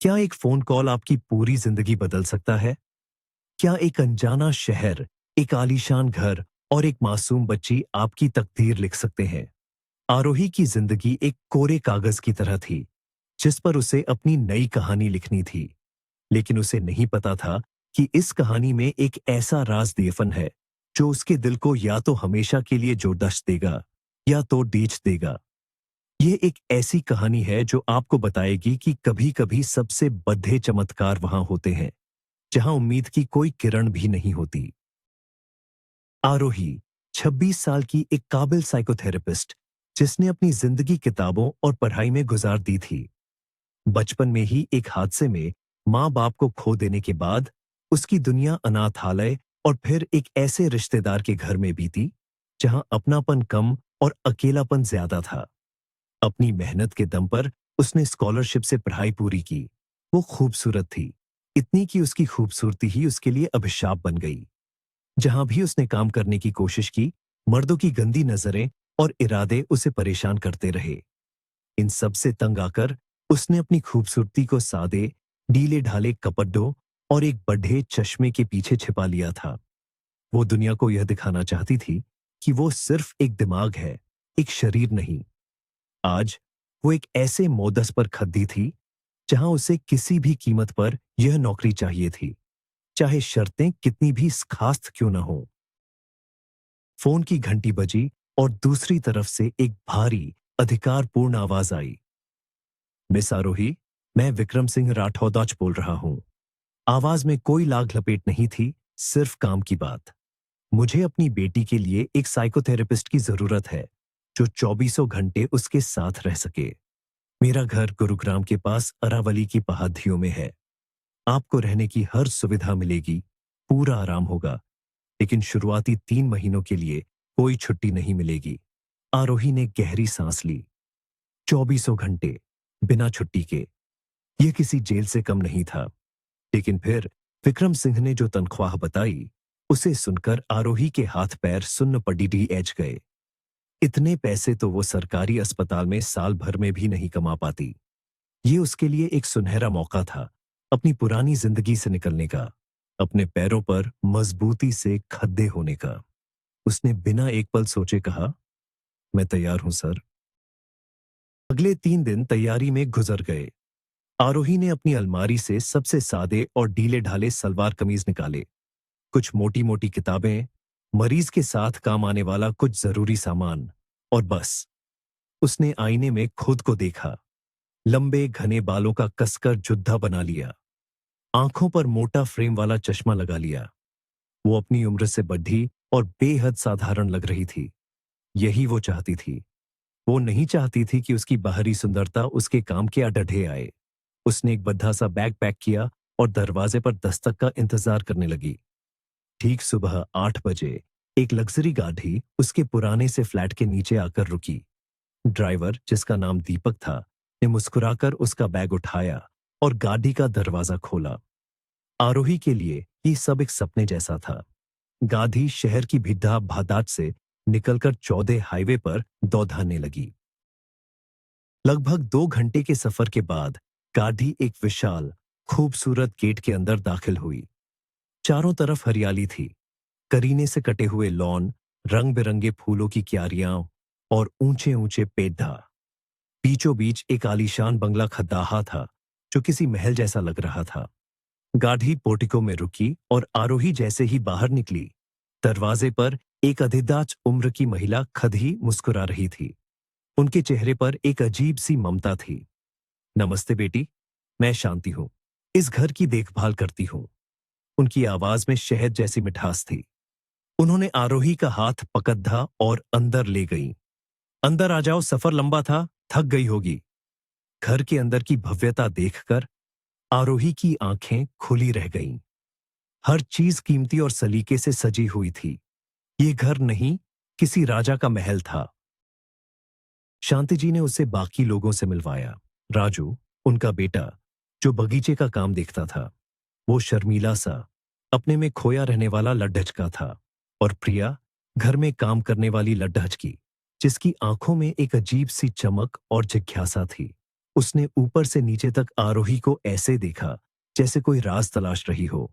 क्या एक phone call आपकी पूरी जिंदगी बदल सकता है? क्या एक अनजाना शहर, एक आलीशान घर और एक मासूम बच्ची आपकी तकदीर लिख सकते हैं? आरोही की जिंदगी एक कोरे कागज की तरह थी, जिस पर उसे अपनी नई कहानी लिखनी थी। लेकिन उसे नहीं पता था कि इस कहानी में एक ऐसा राज दफन है, जो उसके दिल को या तो हमेशा के लिए जोड़दश देगा, या तो डीच देगा। ये एक ऐसी कहानी है जो आपको बताएगी कि कभी-कभी सबसे बड़े चमत्कार वहां होते हैं, जहां उम्मीद की कोई किरण भी नहीं होती। आरोही 26 साल की एक काबिल साइकोथेरेपिस्ट, जिसने अपनी जिंदगी किताबों और पढ़ाई में गुजार दी थी। बचपन में ही एक हादसे में माँ बाप को खो देने के बाद उसकी दुनिया अनाथालय और फिर एक ऐसे रिश्तेदार के घर में बीती, जहां अपनापन कम और अकेलापन ज्यादा था। अपनी मेहनत के दम पर उसने स्कॉलरशिप से पढ़ाई पूरी की। वो खूबसूरत थी, इतनी कि उसकी खूबसूरती ही उसके लिए अभिशाप बन गई। जहां भी उसने काम करने की कोशिश की, मर्दों की गंदी नजरें और इरादे उसे परेशान करते रहे। इन सब से तंग आकर उसने अपनी खूबसूरती को सादे, ढीले ढाले कपड़ों और एक बड़े चश्मे के पीछे छिपा लिया था। वो दुनिया को यह दिखाना चाहती थी कि वो सिर्फ एक दिमाग है, एक शरीर नहीं। आज वो एक ऐसे मोदस पर खद्दी थी, जहां उसे किसी भी कीमत पर यह नौकरी चाहिए थी, चाहे शर्तें कितनी भी खास क्यों न हो। फोन की घंटी बजी और दूसरी तरफ से एक भारी, अधिकारपूर्ण आवाज आई। मिस आरोही, मैं विक्रम सिंह राठौदाज बोल रहा हूं। आवाज में कोई लाग लपेट नहीं थी, सिर्फ काम की बात। मुझे अपनी बेटी के लिए एक साइकोथेरेपिस्ट की जरूरत है, जो 24 घंटे उसके साथ रह सके। मेरा घर गुरुग्राम के पास अरावली की पहाड़ियों में है। आपको रहने की हर सुविधा मिलेगी, पूरा आराम होगा, लेकिन शुरुआती 3 महीनों के लिए कोई छुट्टी नहीं मिलेगी। आरोही ने गहरी सांस ली। 24 घंटे बिना छुट्टी के, यह किसी जेल से कम नहीं था। लेकिन फिर विक्रम सिंह ने जो तनख्वाह बताई, उसे सुनकर आरोही के हाथ पैर सुन्न पड़ी एच गए। इतने पैसे तो वो सरकारी अस्पताल में साल भर में भी नहीं कमा पाती। ये उसके लिए एक सुनहरा मौका था, अपनी पुरानी जिंदगी से निकलने का, अपने पैरों पर मजबूती से खड़े होने का। उसने बिना एक पल सोचे कहा, मैं तैयार हूं सर। अगले 3 दिन तैयारी में गुजर गए। आरोही ने अपनी अलमारी से सबसे सादे और ढीले ढाले सलवार कमीज निकाले, कुछ मोटी मोटी किताबें, मरीज के साथ काम आने वाला कुछ जरूरी सामान, और बस उसने आईने में खुद को देखा। लंबे घने बालों का कसकर जुद्धा बना लिया, आंखों पर मोटा फ्रेम वाला चश्मा लगा लिया। वो अपनी उम्र से बढ़ी और बेहद साधारण लग रही थी। यही वो चाहती थी। वो नहीं चाहती थी कि उसकी बाहरी सुंदरता उसके काम के अडढ़े आए। उसने एक बद्धा सा बैग पैक किया और दरवाजे पर दस्तक का इंतजार करने लगी। ठीक सुबह 8 बजे एक लग्जरी गाड़ी उसके पुराने से फ्लैट के नीचे आकर रुकी। ड्राइवर, जिसका नाम दीपक था, ने मुस्कुराकर उसका बैग उठाया और गाड़ी का दरवाजा खोला। आरोही के लिए ये सब एक सपने जैसा था। गाड़ी शहर की भिद्दा भादाद से निकलकर चौदे हाईवे पर दौड़ाने लगी। लगभग 2 घंटे के सफर के बाद गाड़ी एक विशाल, खूबसूरत गेट के अंदर दाखिल हुई। चारों तरफ हरियाली थी, करीने से कटे हुए लॉन, रंग बिरंगे फूलों की क्यारियां और ऊंचे ऊंचे पेड्ढा। बीचों बीच एक आलीशान बंगला खदाहा था, जो किसी महल जैसा लग रहा था। गाड़ी पोर्टिको में रुकी और आरोही जैसे ही बाहर निकली, दरवाजे पर एक अधिदाच उम्र की महिला खद ही मुस्कुरा रही थी। उनके चेहरे पर एक अजीब सी ममता थी। नमस्ते बेटी, मैं शांति हूं, इस घर की देखभाल करती हूं। उनकी आवाज में शहद जैसी मिठास थी। उन्होंने आरोही का हाथ पकड़ा और अंदर ले गई। अंदर आ जाओ, सफर लंबा था, थक गई होगी। घर के अंदर की भव्यता देखकर आरोही की आंखें खुली रह गईं। हर चीज कीमती और सलीके से सजी हुई थी। ये घर नहीं, किसी राजा का महल था। शांति जी ने उसे बाकी लोगों से मिलवाया। राजू, उनका बेटा, जो बगीचे का काम देखता था, वो शर्मीला सा, अपने में खोया रहने वाला लड्ढच का था। और प्रिया, घर में काम करने वाली लड्ढच की, जिसकी आंखों में एक अजीब सी चमक और जिज्ञासा थी। उसने ऊपर से नीचे तक आरोही को ऐसे देखा जैसे कोई राज तलाश रही हो।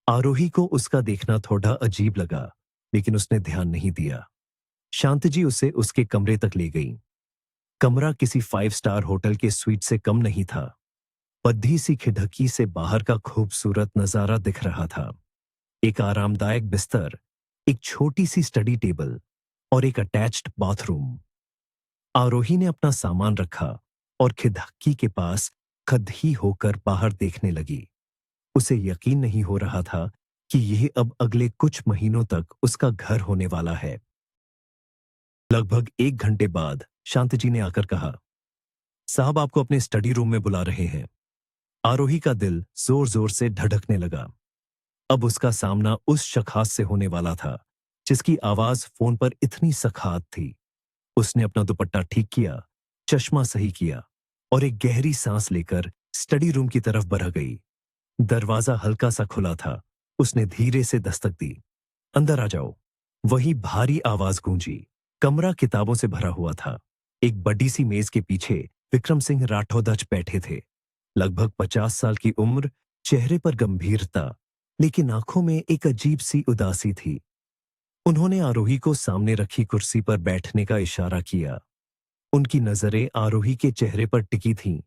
आरोही को उसका देखना थोड़ा अजीब लगा, लेकिन उसने ध्यान नहीं दिया। शांति जी उसे उसके कमरे तक ले गई। कमरा किसी 5 स्टार होटल के स्वीट से कम नहीं था। पद्धी सी खिड़की से बाहर का खूबसूरत नजारा दिख रहा था। एक आरामदायक बिस्तर, एक छोटी सी स्टडी टेबल और एक अटैच्ड बाथरूम। आरोही ने अपना सामान रखा और खिड़की के पास खद्दी होकर बाहर देखने लगी। उसे यकीन नहीं हो रहा था कि यह अब अगले कुछ महीनों तक उसका घर होने वाला है। लगभग 1 घंटे बाद शांति जी ने आकर कहा, साहब आपको अपने स्टडी रूम में बुला रहे हैं। आरोही का दिल जोर जोर से धड़कने लगा। अब उसका सामना उस शख्स से होने वाला था जिसकी आवाज फोन पर इतनी सखात थी। उसने अपना दुपट्टा ठीक किया, चश्मा सही किया और एक गहरी सांस लेकर स्टडी रूम की तरफ बढ़ गई। दरवाजा हल्का सा खुला था। उसने धीरे से दस्तक दी। अंदर आ जाओ। वही भारी आवाज गूंजी। कमरा किताबों से भरा हुआ था। एक बड़ी सी मेज के पीछे विक्रम सिंह राठौदच बैठे थे। लगभग 50 साल की उम्र, चेहरे पर गंभीरता, लेकिन आंखों में एक अजीब सी उदासी थी। उन्होंने आरोही को सामने रखी कुर्सी पर बैठने का इशारा किया। उनकी नजरें आरोही के चेहरे पर टिकी थीं,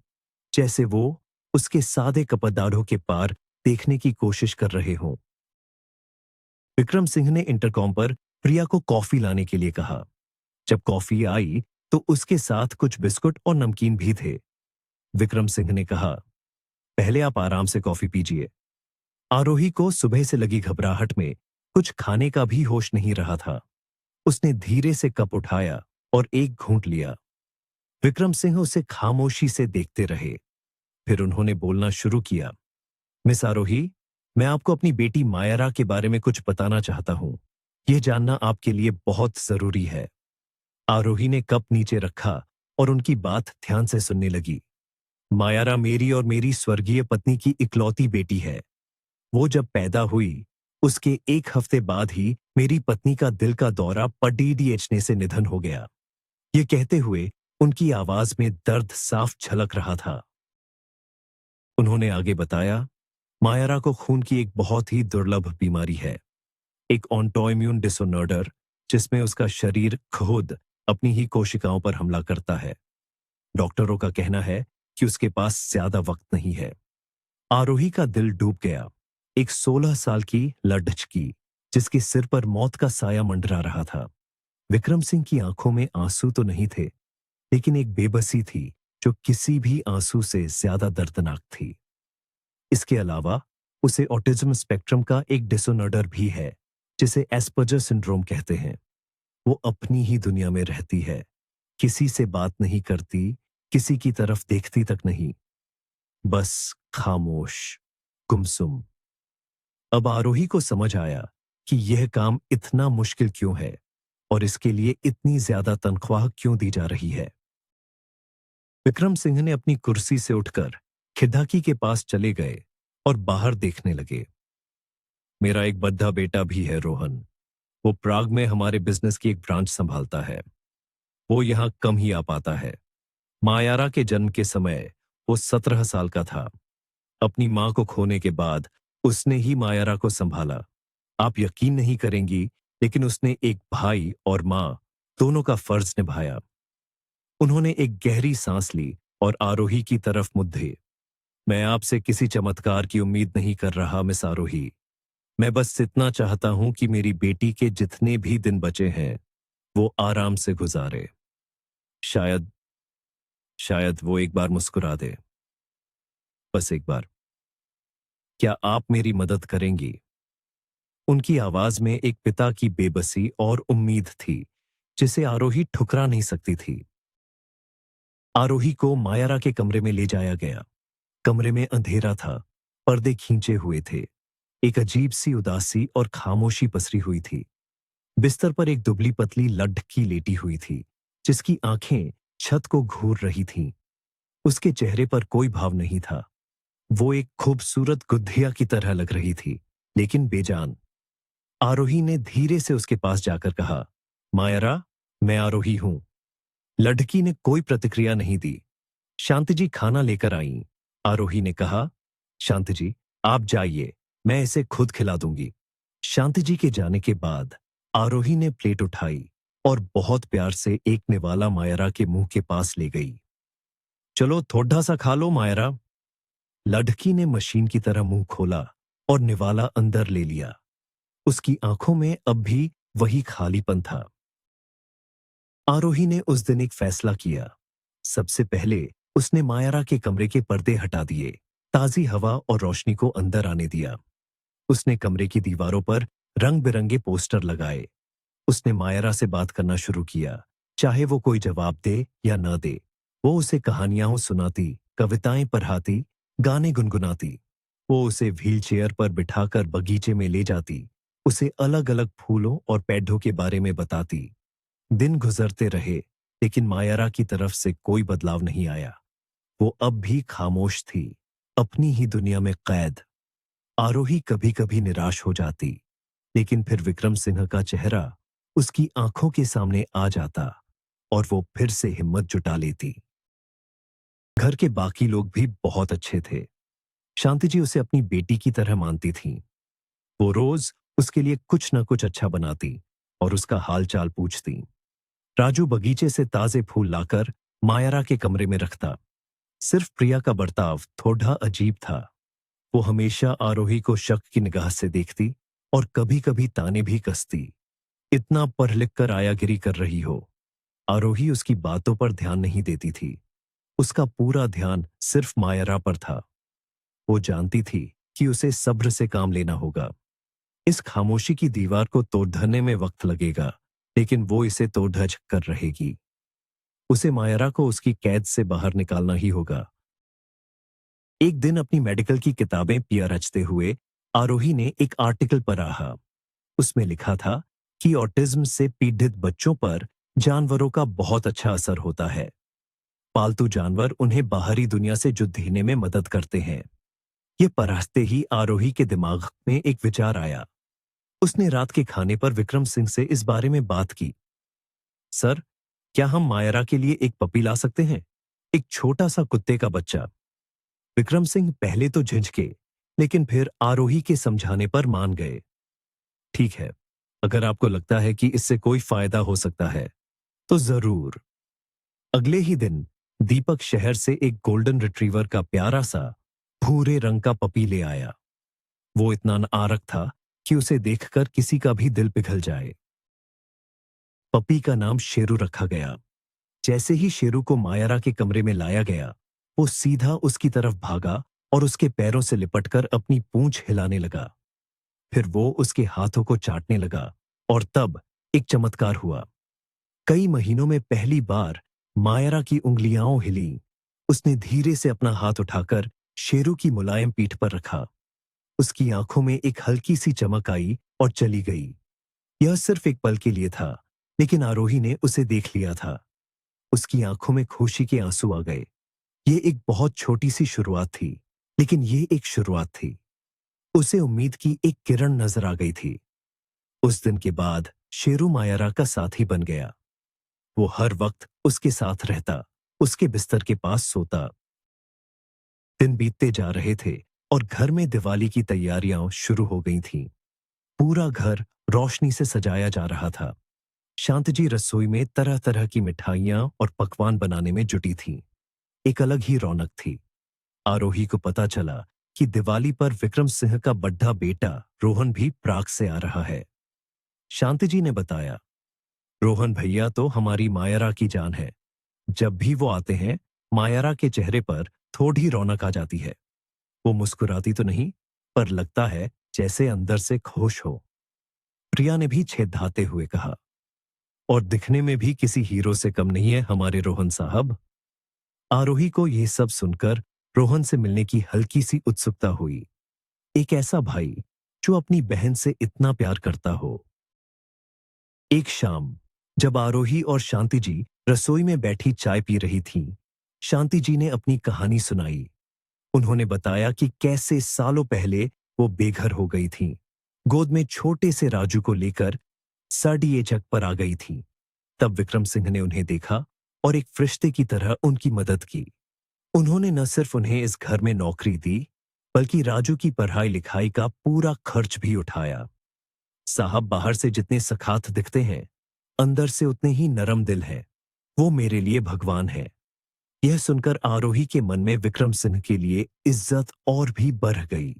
जैसे वो उसके सादे कपड़दाढ़ों के पार देखने की कोशिश कर रहे हों। विक्रम सिंह ने इंटरकॉम पर प्रिया को कॉफी लाने के लिए कहा। जब कॉफी आई तो उसके साथ कुछ बिस्कुट और नमकीन भी थे। विक्रम सिंह ने कहा, पहले आप आराम से कॉफी पीजिए। आरोही को सुबह से लगी घबराहट में कुछ खाने का भी होश नहीं रहा था। उसने धीरे से कप उठाया और एक घूंट लिया। विक्रम सिंह उसे खामोशी से देखते रहे। फिर उन्होंने बोलना शुरू किया, मिस आरोही, मैं आपको अपनी बेटी मायरा के बारे में कुछ बताना चाहता हूं। यह जानना आपके लिए बहुत जरूरी है। आरोही ने कप नीचे रखा और उनकी बात ध्यान से सुनने लगी। मायरा मेरी और मेरी स्वर्गीय पत्नी की इकलौती बेटी है। वो जब पैदा हुई, उसके 1 हफ्ते बाद ही मेरी पत्नी का दिल का दौरा पड़ने से निधन हो गया। ये कहते हुए उनकी आवाज में दर्द साफ झलक रहा था। उन्होंने आगे बताया, मायरा को खून की एक बहुत ही दुर्लभ बीमारी है, एक ऑटोइम्यून डिसऑर्डर, जिसमें उसका शरीर खुद अपनी ही कोशिकाओं पर हमला करता है। डॉक्टरों का कहना है कि उसके पास ज्यादा वक्त नहीं है। आरोही का दिल डूब गया। एक 16 साल की लड़की जिसके सिर पर मौत का साया मंडरा रहा था। विक्रम सिंह की आंखों में आंसू तो नहीं थे, लेकिन एक बेबसी थी जो किसी भी आंसू से ज्यादा दर्दनाक थी। इसके अलावा उसे ऑटिज्म स्पेक्ट्रम का एक डिसऑर्डर भी है, जिसे एस्पर्जर सिंड्रोम कहते हैं। वो अपनी ही दुनिया में रहती है, किसी से बात नहीं करती, किसी की तरफ देखती तक नहीं, बस खामोश, गुमसुम। अब आरोही को समझ आया कि यह काम इतना मुश्किल क्यों है और इसके लिए इतनी ज्यादा तनख्वाह क्यों दी जा रही है। विक्रम सिंह ने अपनी कुर्सी से उठकर खिड़की के पास चले गए और बाहर देखने लगे। मेरा एक बद्धा बेटा भी है, रोहन। वो प्राग में हमारे बिजनेस की एक ब्रांच संभालता है। वो यहां कम ही आ पाता है। मायारा के जन्म के समय वो 17 साल का था। अपनी मां को खोने के बाद उसने ही मायारा को संभाला। आप यकीन नहीं करेंगी, लेकिन उसने एक भाई और मां दोनों का फर्ज निभाया। उन्होंने एक गहरी सांस ली और आरोही की तरफ मुद्दे। मैं आपसे किसी चमत्कार की उम्मीद नहीं कर रहा, मिस आरोही। मैं बस इतना चाहता हूं कि मेरी बेटी के जितने भी दिन बचे हैं वो आराम से गुजारे। शायद शायद वो एक बार मुस्कुरा दे, बस एक बार। क्या आप मेरी मदद करेंगी? उनकी आवाज में एक पिता की बेबसी और उम्मीद थी, जिसे आरोही ठुकरा नहीं सकती थी। आरोही को मायारा के कमरे में ले जाया गया। कमरे में अंधेरा था, पर्दे खींचे हुए थे। एक अजीब सी उदासी और खामोशी पसरी हुई थी। बिस्तर पर एक दुबली पतली लड़की लेटी हुई थी, जिसकी आंखें छत को घूर रही थीं। उसके चेहरे पर कोई भाव नहीं था। वो एक खूबसूरत गुद्धिया की तरह लग रही थी, लेकिन बेजान। आरोही ने धीरे से उसके पास जाकर कहा, मायरा, मैं आरोही हूं। लड़की ने कोई प्रतिक्रिया नहीं दी। शांति जी खाना लेकर आईं। आरोही ने कहा, शांति जी, आप जाइए, मैं इसे खुद खिला दूंगी। शांति जी के जाने के बाद आरोही ने प्लेट उठाई और बहुत प्यार से एक निवाला मायरा के मुंह के पास ले गई। चलो थोड़ा सा खा लो मायरा। लड़की ने मशीन की तरह मुंह खोला और निवाला अंदर ले लिया। उसकी आंखों में अब भी वही खालीपन था। आरोही ने उस दिन एक फैसला किया। सबसे पहले उसने मायरा के कमरे के पर्दे हटा दिए, ताजी हवा और रोशनी को अंदर आने दिया। उसने कमरे की दीवारों पर रंग बिरंगे पोस्टर लगाए। उसने मायरा से बात करना शुरू किया, चाहे वो कोई जवाब दे या न दे। वो उसे कहानियां सुनाती, कविताएं पढ़ाती, गाने गुनगुनाती। वो उसे व्हीलचेयर पर बिठाकर बगीचे में ले जाती, उसे अलग अलग फूलों और पेड़ों के बारे में बताती। दिन गुजरते रहे, लेकिन मायरा की तरफ से कोई बदलाव नहीं आया। वो अब भी खामोश थी, अपनी ही दुनिया में कैद। आरोही कभी कभी निराश हो जाती, लेकिन फिर विक्रम सिंह का चेहरा उसकी आंखों के सामने आ जाता और वो फिर से हिम्मत जुटा लेती। घर के बाकी लोग भी बहुत अच्छे थे। शांति जी उसे अपनी बेटी की तरह मानती थीं। वो रोज उसके लिए कुछ न कुछ अच्छा बनाती और उसका हालचाल पूछती। राजू बगीचे से ताजे फूल लाकर मायरा के कमरे में रखता। सिर्फ प्रिया का बर्ताव थोड़ा अजीब था। वो हमेशा आरोही को शक की निगाह से देखती और कभी कभी ताने भी कसती। इतना पढ़ लिख कर आयागिरी कर रही हो। आरोही उसकी बातों पर ध्यान नहीं देती थी। उसका पूरा ध्यान सिर्फ मायरा पर था। वो जानती थी कि उसे सब्र से काम लेना होगा। इस खामोशी की दीवार को तोड़ने में वक्त लगेगा, लेकिन वो इसे तोड़ कर रहेगी। उसे मायरा को उसकी कैद से बाहर निकालना ही होगा। एक दिन अपनी मेडिकल की किताबें पिया रचते हुए आरोही ने एक आर्टिकल पढ़ा। उसमें लिखा था कि ऑटिज्म से पीड़ित बच्चों पर जानवरों का बहुत अच्छा असर होता है। पालतू जानवर उन्हें बाहरी दुनिया से जुड़ में मदद करते हैं। ये पढ़ते ही आरोही के दिमाग में एक विचार आया। उसने रात के खाने पर विक्रम सिंह से इस बारे में बात की। सर, क्या हम मायरा के लिए एक पपी ला सकते हैं? एक छोटा सा कुत्ते का बच्चा। विक्रम सिंह पहले तो झिझके, लेकिन फिर आरोही के समझाने पर मान गए। ठीक है, अगर आपको लगता है कि इससे कोई फायदा हो सकता है तो जरूर। अगले ही दिन दीपक शहर से एक गोल्डन रिट्रीवर का प्यारा सा भूरे रंग का पपी ले आया। वो इतना आरक था कि उसे देखकर किसी का भी दिल पिघल जाए। पपी का नाम शेरू रखा गया। जैसे ही शेरू को मायरा के कमरे में लाया गया, वो सीधा उसकी तरफ भागा और उसके पैरों से लिपटकर अपनी पूंछ हिलाने लगा। फिर वो उसके हाथों को चाटने लगा और तब एक चमत्कार हुआ। कई महीनों में पहली बार मायरा की उंगलियां हिली। उसने धीरे से अपना हाथ उठाकर शेरू की मुलायम पीठ पर रखा। उसकी आंखों में एक हल्की सी चमक आई और चली गई। यह सिर्फ एक पल के लिए था, लेकिन आरोही ने उसे देख लिया था। उसकी आंखों में खुशी के आंसू आ गए। ये एक बहुत छोटी सी शुरुआत थी, लेकिन ये एक शुरुआत थी। उसे उम्मीद की एक किरण नजर आ गई थी। उस दिन के बाद शेरू मायरा का साथी बन गया। वो हर वक्त उसके साथ रहता, उसके बिस्तर के पास सोता। दिन बीतते जा रहे थे और घर में दिवाली की तैयारियां शुरू हो गई थीं। पूरा घर रोशनी से सजाया जा रहा था। शांति जी रसोई में तरह तरह की मिठाइयां और पकवान बनाने में जुटी थीं। एक अलग ही रौनक थी। आरोही को पता चला कि दिवाली पर विक्रम सिंह का बड्ढा बेटा रोहन भी प्राग से आ रहा है। शांति जी ने बताया, रोहन भैया तो हमारी मायरा की जान है। जब भी वो आते हैं, मायरा के चेहरे पर थोड़ी रौनक आ जाती है। वो मुस्कुराती तो नहीं, पर लगता है जैसे अंदर से खुश हो। प्रिया ने भी छेड़खाते हुए कहा, और दिखने में भी किसी हीरो से कम नहीं है हमारे रोहन साहब। आरोही को यह सब सुनकर रोहन से मिलने की हल्की सी उत्सुकता हुई। एक ऐसा भाई जो अपनी बहन से इतना प्यार करता हो। एक शाम जब आरोही और शांति जी रसोई में बैठी चाय पी रही थीं, शांति जी ने अपनी कहानी सुनाई। उन्होंने बताया कि कैसे सालों पहले वो बेघर हो गई थीं, गोद में छोटे से राजू को लेकर साड़िये जग पर आ गई थीं। तब विक्रम सिंह ने उन्हें देखा और एक फरिश्ते की तरह उनकी मदद की। उन्होंने न सिर्फ उन्हें इस घर में नौकरी दी, बल्कि राजू की पढ़ाई लिखाई का पूरा खर्च भी उठाया। साहब बाहर से जितने सखात दिखते हैं, अंदर से उतने ही नरम दिल हैं। वो मेरे लिए भगवान है। यह सुनकर आरोही के मन में विक्रम सिंह के लिए इज्जत और भी बढ़ गई।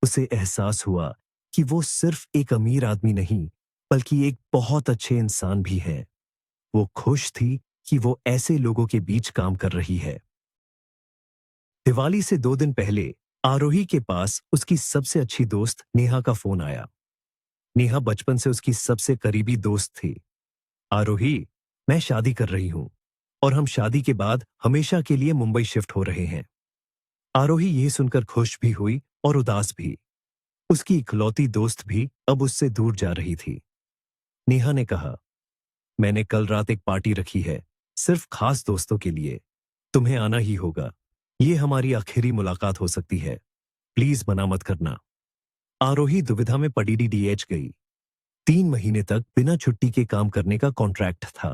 उसे एहसास हुआ कि वो सिर्फ एक अमीर आदमी नहीं, बल्कि एक बहुत अच्छे इंसान भी है। वो खुश थी कि वो ऐसे लोगों के बीच काम कर रही है। दिवाली से 2 दिन पहले आरोही के पास उसकी सबसे अच्छी दोस्त नेहा का फोन आया। नेहा बचपन से उसकी सबसे करीबी दोस्त थी। आरोही, मैं शादी कर रही हूं और हम शादी के बाद हमेशा के लिए मुंबई शिफ्ट हो रहे हैं। आरोही ये सुनकर खुश भी हुई और उदास भी। उसकी इकलौती दोस्त भी अब उससे दूर जा रही थी। नेहा ने कहा, मैंने कल रात एक पार्टी रखी है, सिर्फ खास दोस्तों के लिए। तुम्हें आना ही होगा। ये हमारी आखिरी मुलाकात हो सकती है। प्लीज मना मत करना। आरोही दुविधा में पड़ी डीएच गई। 3 महीने तक बिना छुट्टी के काम करने का कॉन्ट्रैक्ट था।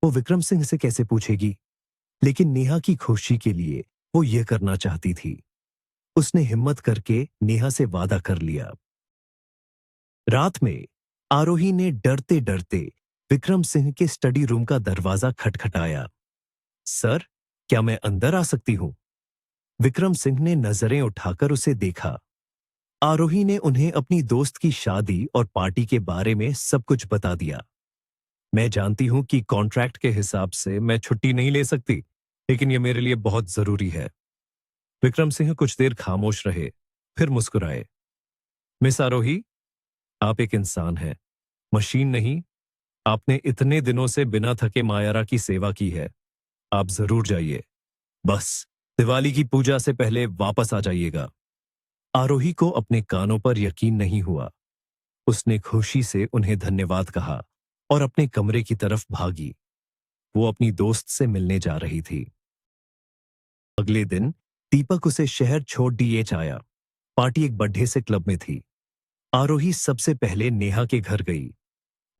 वो विक्रम सिंह से कैसे पूछेगी? लेकिन नेहा की खुशी के लिए वो ये करना चाहती थी। उसने हिम्मत करके नेहा से वादा कर लिया। रात में आरोही ने डरते डरते विक्रम सिंह के स्टडी रूम का दरवाजा खटखटाया। सर, क्या मैं अंदर आ सकती हूं? विक्रम सिंह ने नजरें उठाकर उसे देखा। आरोही ने उन्हें अपनी दोस्त की शादी और पार्टी के बारे में सब कुछ बता दिया। मैं जानती हूं कि कॉन्ट्रैक्ट के हिसाब से मैं छुट्टी नहीं ले सकती, लेकिन यह मेरे लिए बहुत जरूरी है। विक्रम सिंह कुछ देर खामोश रहे, फिर मुस्कुराए। मिस आरोही, आप एक इंसान हैं, मशीन नहीं। आपने इतने दिनों से बिना थके मायारा की सेवा की है। आप जरूर जाइए। बस दिवाली की पूजा से पहले वापस आ जाइएगा। आरोही को अपने कानों पर यकीन नहीं हुआ। उसने खुशी से उन्हें धन्यवाद कहा और अपने कमरे की तरफ भागी। वो अपनी दोस्त से मिलने जा रही थी। अगले दिन दीपक उसे शहर छोड़ डीएच आया। पार्टी एक बड्ढे से क्लब में थी। आरोही सबसे पहले नेहा के घर गई।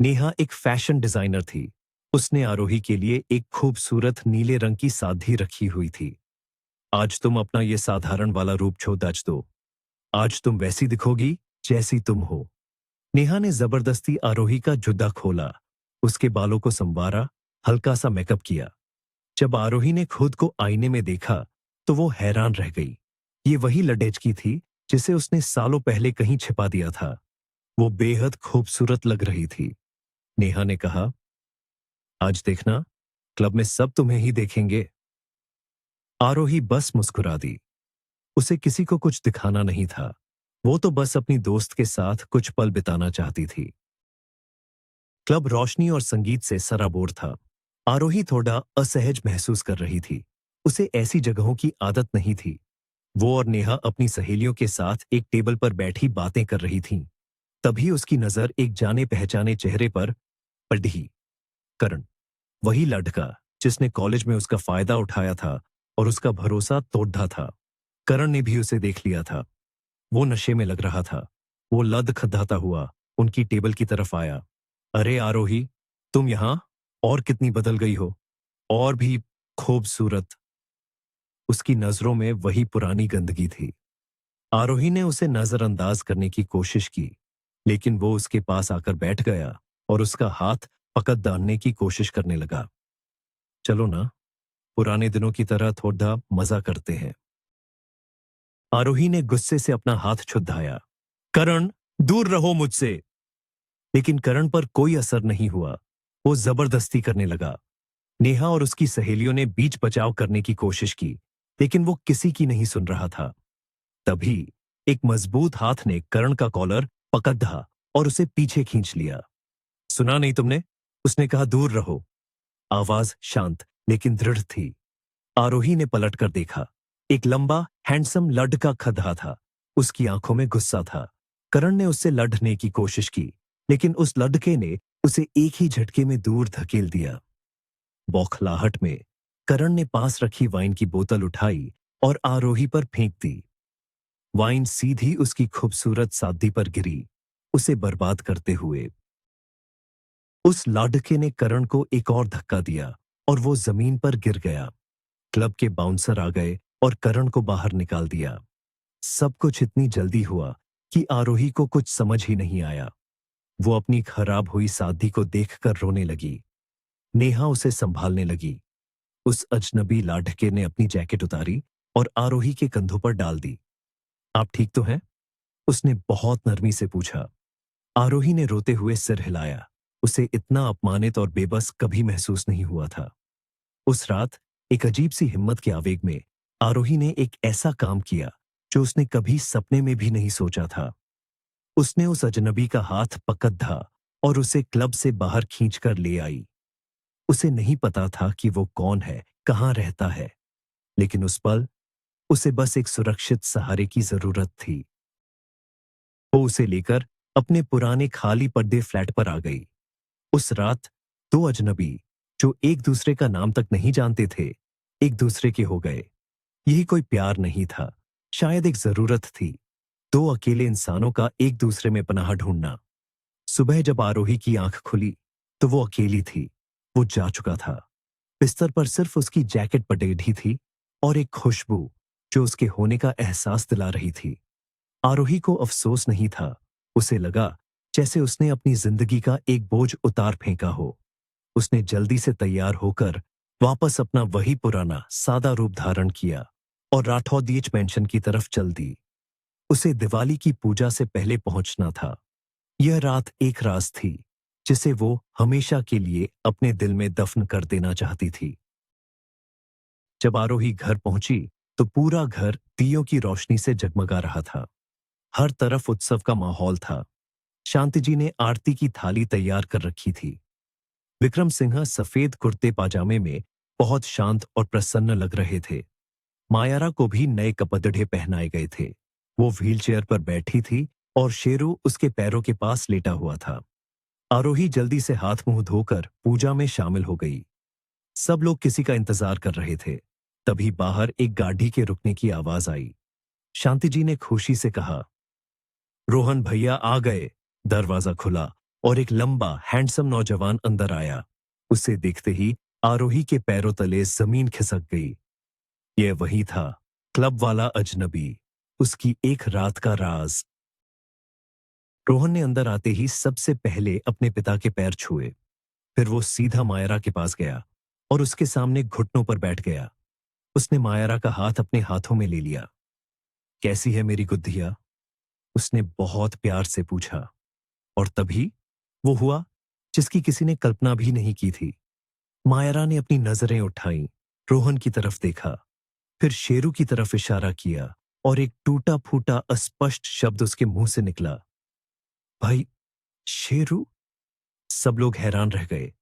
नेहा एक फैशन डिजाइनर थी। उसने आरोही के लिए एक खूबसूरत नीले रंग की साधी रखी हुई थी। आज तुम अपना ये साधारण वाला रूप छोड़ दो। आज तुम वैसी दिखोगी जैसी तुम हो। नेहा ने जबरदस्ती आरोही का जुद्दा खोला, उसके बालों को संवारा, हल्का सा मेकअप किया। जब आरोही ने खुद को आईने में देखा तो वो हैरान रह गई। ये वही लडेचकी थी जिसे उसने सालों पहले कहीं छिपा दिया था। वो बेहद खूबसूरत लग रही थी। नेहा ने कहा, आज देखना, क्लब में सब तुम्हें ही देखेंगे। आरोही बस मुस्कुरा दी। उसे किसी को कुछ दिखाना नहीं था। वो तो बस अपनी दोस्त के साथ कुछ पल बिताना चाहती थी। क्लब रोशनी और संगीत से सराबोर था। आरोही थोड़ा असहज महसूस कर रही थी। उसे ऐसी जगहों की आदत नहीं थी। वो और नेहा अपनी सहेलियों के साथ एक टेबल पर बैठी बातें कर रही थीं। तभी उसकी नजर एक जाने पहचाने चेहरे पर पड़ी। करण, वही लड़का जिसने कॉलेज में उसका फायदा उठाया था और उसका भरोसा तोड़ा था। करण ने भी उसे देख लिया था। वो नशे में लग रहा था। वो लद खदाता हुआ उनकी टेबल की तरफ आया। अरे आरोही, तुम यहां? और कितनी बदल गई हो, और भी खूबसूरत। उसकी नजरों में वही पुरानी गंदगी थी। आरोही ने उसे नजरअंदाज करने की कोशिश की, लेकिन वो उसके पास आकर बैठ गया और उसका हाथ पकड़ डालने की कोशिश करने लगा। चलो ना, पुराने दिनों की तरह थोड़ा मजा करते हैं। आरोही ने गुस्से से अपना हाथ छुड़ाया। करण, दूर रहो मुझसे। लेकिन करण पर कोई असर नहीं हुआ। वो जबरदस्ती करने लगा। नेहा और उसकी सहेलियों ने बीच बचाव करने की कोशिश की, लेकिन वो किसी की नहीं सुन रहा था। तभी एक मजबूत हाथ ने करण का कॉलर पकड़ा और उसे पीछे खींच लिया। सुना नहीं तुमने? उसने कहा, दूर रहो। आवाज शांत लेकिन दृढ़ थी। आरोही ने पलटकर देखा। एक लंबा हैंडसम लड़का खड़ा था। उसकी आंखों में गुस्सा था। करण ने उससे लड़ने की कोशिश की, लेकिन उस लड़के ने उसे एक ही झटके में दूर धकेल दिया। बौखलाहट में करण ने पास रखी वाइन की बोतल उठाई और आरोही पर फेंक दी। वाइन सीधी उसकी खूबसूरत साधी पर गिरी, उसे बर्बाद करते हुए। उस लड़के ने करण को एक और धक्का दिया और वो जमीन पर गिर गया। क्लब के बाउंसर आ गए और करण को बाहर निकाल दिया। सब कुछ इतनी जल्दी हुआ कि आरोही को कुछ समझ ही नहीं आया। वो अपनी खराब हुई शादी को देखकर रोने लगी। नेहा उसे संभालने लगी। उस अजनबी लाढ़के ने अपनी जैकेट उतारी और आरोही के कंधों पर डाल दी। आप ठीक तो हैं? उसने बहुत नरमी से पूछा। आरोही ने रोते हुए सिर हिलाया। उसे इतना अपमानित और बेबस कभी महसूस नहीं हुआ था। उस रात एक अजीब सी हिम्मत के आवेग में आरोही ने एक ऐसा काम किया जो उसने कभी सपने में भी नहीं सोचा था। उसने उस अजनबी का हाथ पकड़ा और उसे क्लब से बाहर खींचकर ले आई। उसे नहीं पता था कि वो कौन है, कहाँ रहता है, लेकिन उस पल उसे बस एक सुरक्षित सहारे की जरूरत थी। वो उसे लेकर अपने पुराने खाली पड़े फ्लैट पर आ गई। उस रात दो अजनबी जो एक दूसरे का नाम तक नहीं जानते थे, एक दूसरे के हो गए। यही कोई प्यार नहीं था, शायद एक जरूरत थी। दो अकेले इंसानों का एक दूसरे में पनाह ढूंढना। सुबह जब आरोही की आंख खुली तो वो अकेली थी। वो जा चुका था। बिस्तर पर सिर्फ उसकी जैकेट पटेढ़ी थी और एक खुशबू जो उसके होने का एहसास दिला रही थी। आरोही को अफसोस नहीं था। उसे लगा जैसे उसने अपनी जिंदगी का एक बोझ उतार फेंका हो। उसने जल्दी से तैयार होकर वापस अपना वही पुराना सादा रूप धारण किया और राठौड़ीच मेंशन की तरफ चल दी। उसे दिवाली की पूजा से पहले पहुंचना था। यह रात एक राज थी जिसे वो हमेशा के लिए अपने दिल में दफन कर देना चाहती थी। जब आरोही घर पहुंची तो पूरा घर दियों की रोशनी से जगमगा रहा था। हर तरफ उत्सव का माहौल था। शांति जी ने आरती की थाली तैयार कर रखी थी। विक्रम सिंह सफेद कुर्ते पाजामे में बहुत शांत और प्रसन्न लग रहे थे। मायारा को भी नए कपड़े पहनाए गए थे। वो व्हीलचेयर पर बैठी थी और शेरू उसके पैरों के पास लेटा हुआ था। आरोही जल्दी से हाथ मुंह धोकर पूजा में शामिल हो गई। सब लोग किसी का इंतजार कर रहे थे। तभी बाहर एक गाड़ी के रुकने की आवाज आई। शांति जी ने खुशी से कहा, रोहन भैया आ गए। दरवाजा खुला और एक लंबा हैंडसम नौजवान अंदर आया। उसे देखते ही आरोही के पैरों तले जमीन खिसक गई। यह वही था, क्लब वाला अजनबी, उसकी एक रात का राज। रोहन ने अंदर आते ही सबसे पहले अपने पिता के पैर छुए। फिर वो सीधा मायरा के पास गया और उसके सामने घुटनों पर बैठ गया। उसने मायरा का हाथ अपने हाथों में ले लिया। कैसी है मेरी गुद्धिया? उसने बहुत प्यार से पूछा। और तभी वो हुआ जिसकी किसी ने कल्पना भी नहीं की थी। मायरा ने अपनी नजरें उठाई, रोहन की तरफ देखा, फिर शेरू की तरफ इशारा किया और एक टूटा फूटा अस्पष्ट शब्द उसके मुंह से निकला, भाई शेरू। सब लोग हैरान रह गए।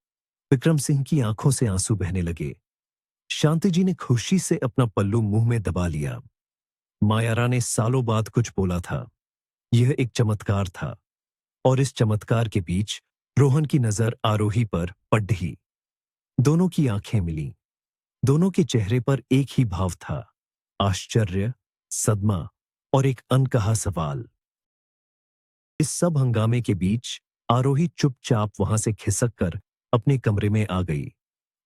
विक्रम सिंह की आंखों से आंसू बहने लगे। शांति जी ने खुशी से अपना पल्लू मुंह में दबा लिया। मायारा ने सालों बाद कुछ बोला था। यह एक चमत्कार था और इस चमत्कार के बीच रोहन की नजर आरोही पर पड़ी। दोनों की आंखें मिलीं। दोनों के चेहरे पर एक ही भाव था, आश्चर्य, सदमा और एक अनकहा सवाल। इस सब हंगामे के बीच आरोही चुपचाप वहां से खिसक कर अपने कमरे में आ गई।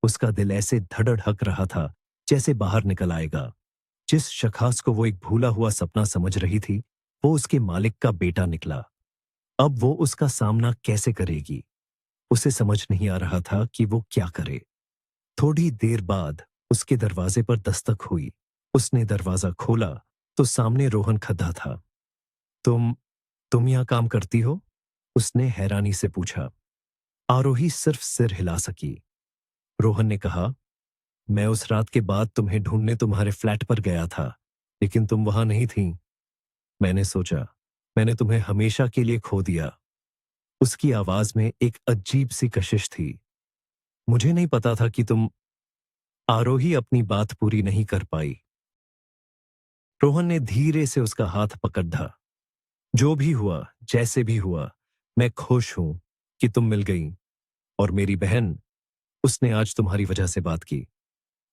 उसका दिल ऐसे धड़धक रहा था जैसे बाहर निकल आएगा। जिस शख्स को वो एक भूला हुआ सपना समझ रही थी, वो उसके मालिक का बेटा निकला। अब वो उसका सामना कैसे करेगी? उसे समझ नहीं आ रहा था कि वो क्या करे। थोड़ी देर बाद उसके दरवाजे पर दस्तक हुई। उसने दरवाजा खोला तो सामने रोहन खड़ा था। तुम यहां काम करती हो? उसने हैरानी से पूछा। आरोही सिर्फ सिर हिला सकी। रोहन ने कहा, मैं उस रात के बाद तुम्हें ढूंढने तुम्हारे फ्लैट पर गया था, लेकिन तुम वहां नहीं थीं। मैंने सोचा मैंने तुम्हें हमेशा के लिए खो दिया। उसकी आवाज में एक अजीब सी कशिश थी। मुझे नहीं पता था कि तुम। आरोही अपनी बात पूरी नहीं कर पाई। रोहन ने धीरे से उसका हाथ पकड़ा। जो भी हुआ, जैसे भी हुआ, मैं खुश हूं कि तुम मिल गई। और मेरी बहन, उसने आज तुम्हारी वजह से बात की।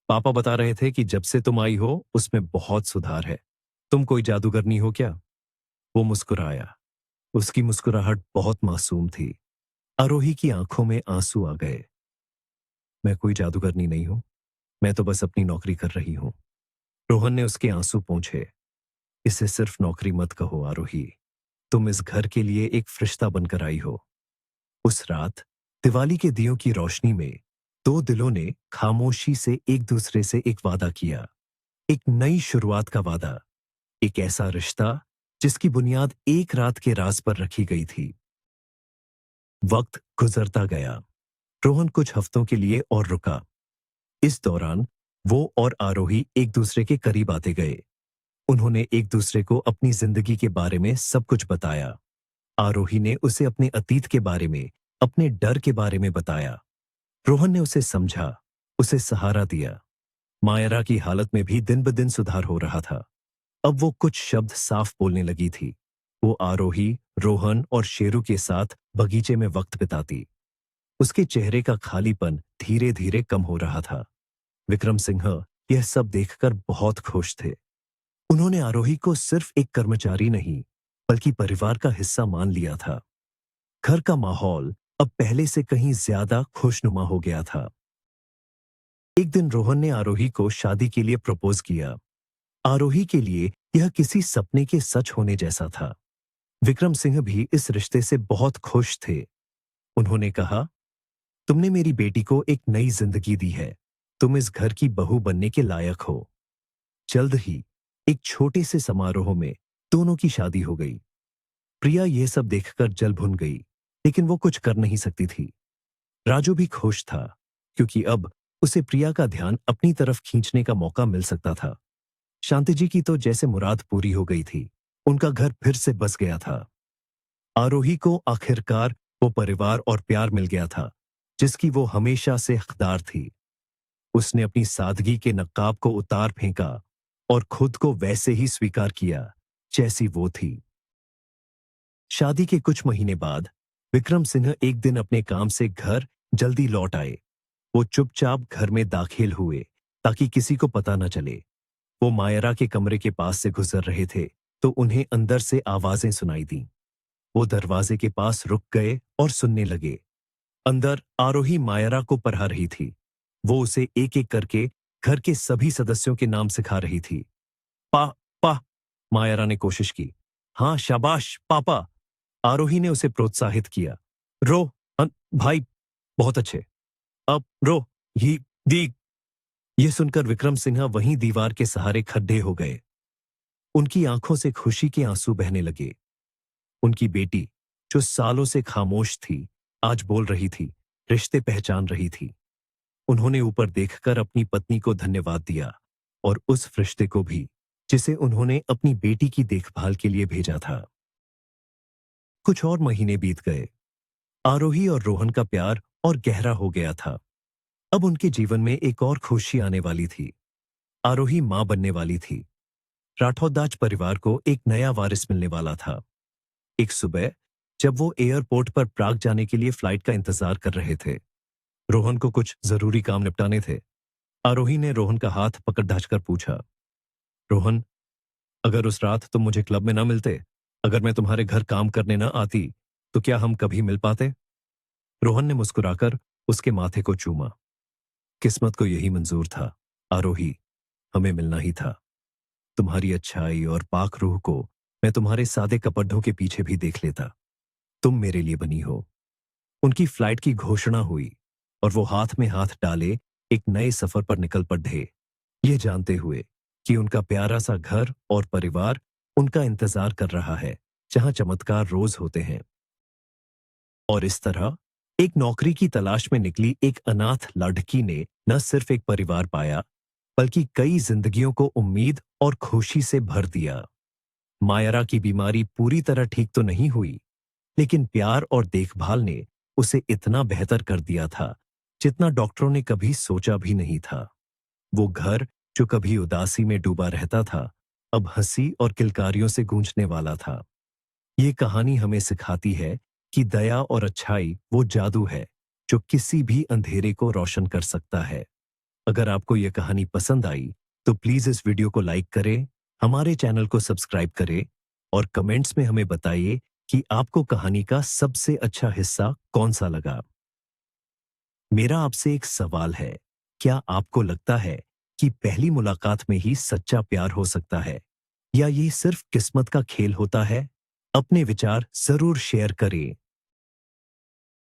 पापा बता रहे थे कि जब से तुम आई हो उसमें बहुत सुधार है। तुम कोई जादूगरनी हो क्या? वो मुस्कुराया। उसकी मुस्कुराहट बहुत मासूम थी। आरोही की आंखों में आंसू आ गए। मैं कोई जादूगरनी नहीं हूं। मैं तो बस अपनी नौकरी कर रही हूं। रोहन ने उसके आंसू पोंछे। इसे सिर्फ नौकरी मत कहो आरोही, तुम इस घर के लिए एक फरिश्ता बनकर आई हो। उस रात दिवाली के दियों की रोशनी में दो दिलों ने खामोशी से एक दूसरे से एक वादा किया। एक नई शुरुआत का वादा, एक ऐसा रिश्ता जिसकी बुनियाद एक रात के राज पर रखी गई थी। वक्त गुजरता गया। रोहन कुछ हफ्तों के लिए और रुका। इस दौरान वो और आरोही एक दूसरे के करीब आते गए। उन्होंने एक दूसरे को अपनी जिंदगी के बारे में सब कुछ बताया। आरोही ने उसे अपने अतीत के बारे में, अपने डर के बारे में बताया। रोहन ने उसे समझा, उसे सहारा दिया। मायरा की हालत में भी दिन ब दिन सुधार हो रहा था। अब वो कुछ शब्द साफ बोलने लगी थी। वो आरोही, रोहन और शेरू के साथ बगीचे में वक्त बिताती। उसके चेहरे का खालीपन धीरे धीरे कम हो रहा था। विक्रम सिंह यह सब देखकर बहुत खुश थे। उन्होंने आरोही को सिर्फ एक कर्मचारी नहीं, बल्कि परिवार का हिस्सा मान लिया था। घर का माहौल अब पहले से कहीं ज्यादा खुशनुमा हो गया था। एक दिन रोहन ने आरोही को शादी के लिए प्रपोज किया। आरोही के लिए यह किसी सपने के सच होने जैसा था। विक्रम सिंह भी इस रिश्ते से बहुत खुश थे। उन्होंने कहा, तुमने मेरी बेटी को एक नई जिंदगी दी है। तुम इस घर की बहू बनने के लायक हो। जल्द ही एक छोटे से समारोह में दोनों की शादी हो गई। प्रिया यह सब देखकर जल भुन गई, लेकिन वो कुछ कर नहीं सकती थी। राजू भी खुश था, क्योंकि अब उसे प्रिया का ध्यान अपनी तरफ खींचने का मौका मिल सकता था। शांति जी की तो जैसे मुराद पूरी हो गई थी। उनका घर फिर से बस गया था। आरोही को आखिरकार वो परिवार और प्यार मिल गया था, जिसकी वो हमेशा से हकदार थी। उसने अपनी सादगी के नकाब को उतार फेंका और खुद को वैसे ही स्वीकार किया जैसी वो थी। शादी के कुछ महीने बाद विक्रम सिंह एक दिन अपने काम से घर जल्दी लौट आए। वो चुपचाप घर में दाखिल हुए ताकि किसी को पता न चले। वो मायरा के कमरे के पास से गुजर रहे थे तो उन्हें अंदर से आवाजें सुनाई दी। वो दरवाजे के पास रुक गए और सुनने लगे। अंदर आरोही मायरा को पढ़ा रही थी। वो उसे एक एक करके घर के सभी सदस्यों के नाम सिखा रही थी। पा पा मायरा ने कोशिश की। हाँ शाबाश पापा, आरोही ने उसे प्रोत्साहित किया। रो भाई, बहुत अच्छे। अब रो ही दी। यह सुनकर विक्रम सिन्हा वहीं दीवार के सहारे खड्डे हो गए। उनकी आंखों से खुशी के आंसू बहने लगे। उनकी बेटी, जो सालों से खामोश थी, आज बोल रही थी, रिश्ते पहचान रही थी। उन्होंने ऊपर देखकर अपनी पत्नी को धन्यवाद दिया और उस रिश्ते को भी, जिसे उन्होंने अपनी बेटी की देखभाल के लिए भेजा था। कुछ और महीने बीत गए। आरोही और रोहन का प्यार और गहरा हो गया था। अब उनके जीवन में एक और खुशी आने वाली थी। आरोही मां बनने वाली थी। राठौदाज परिवार को एक नया वारिस मिलने वाला था। एक सुबह जब वो एयरपोर्ट पर प्राग जाने के लिए फ्लाइट का इंतजार कर रहे थे, रोहन को कुछ जरूरी काम निपटाने थे। आरोही ने रोहन का हाथ पकड़ धाचकर पूछा, रोहन, अगर उस रात तुम मुझे क्लब में ना मिलते, अगर मैं तुम्हारे घर काम करने ना आती, तो क्या हम कभी मिल पाते? रोहन ने मुस्कुराकर उसके माथे को चूमा। किस्मत को यही मंजूर था आरोही, हमें मिलना ही था। तुम्हारी अच्छाई और पाक रूह को मैं तुम्हारे सादे कपड़ों के पीछे भी देख लेता। तुम मेरे लिए बनी हो। उनकी फ्लाइट की घोषणा हुई और वो हाथ में हाथ डाले एक नए सफर पर निकल पड़े, ये जानते हुए कि उनका प्यारा सा घर और परिवार उनका इंतजार कर रहा है, जहां चमत्कार रोज होते हैं। और इस तरह एक नौकरी की तलाश में निकली एक अनाथ लड़की ने न सिर्फ एक परिवार पाया, बल्कि कई जिंदगियों को उम्मीद और खुशी से भर दिया। मायरा की बीमारी पूरी तरह ठीक तो नहीं हुई, लेकिन प्यार और देखभाल ने उसे इतना बेहतर कर दिया था जितना डॉक्टरों ने कभी सोचा भी नहीं था। वो घर जो कभी उदासी में डूबा रहता था, अब हंसी और किलकारियों से गूंजने वाला था। ये कहानी हमें सिखाती है कि दया और अच्छाई वो जादू है जो किसी भी अंधेरे को रोशन कर सकता है। अगर आपको यह कहानी पसंद आई तो प्लीज इस वीडियो को लाइक करें, हमारे चैनल को सब्सक्राइब करें और कमेंट्स में हमें बताइए कि आपको कहानी का सबसे अच्छा हिस्सा कौन सा लगा। मेरा आपसे एक सवाल है, क्या आपको लगता है कि पहली मुलाकात में ही सच्चा प्यार हो सकता है, या ये सिर्फ किस्मत का खेल होता है? अपने विचार जरूर शेयर करें।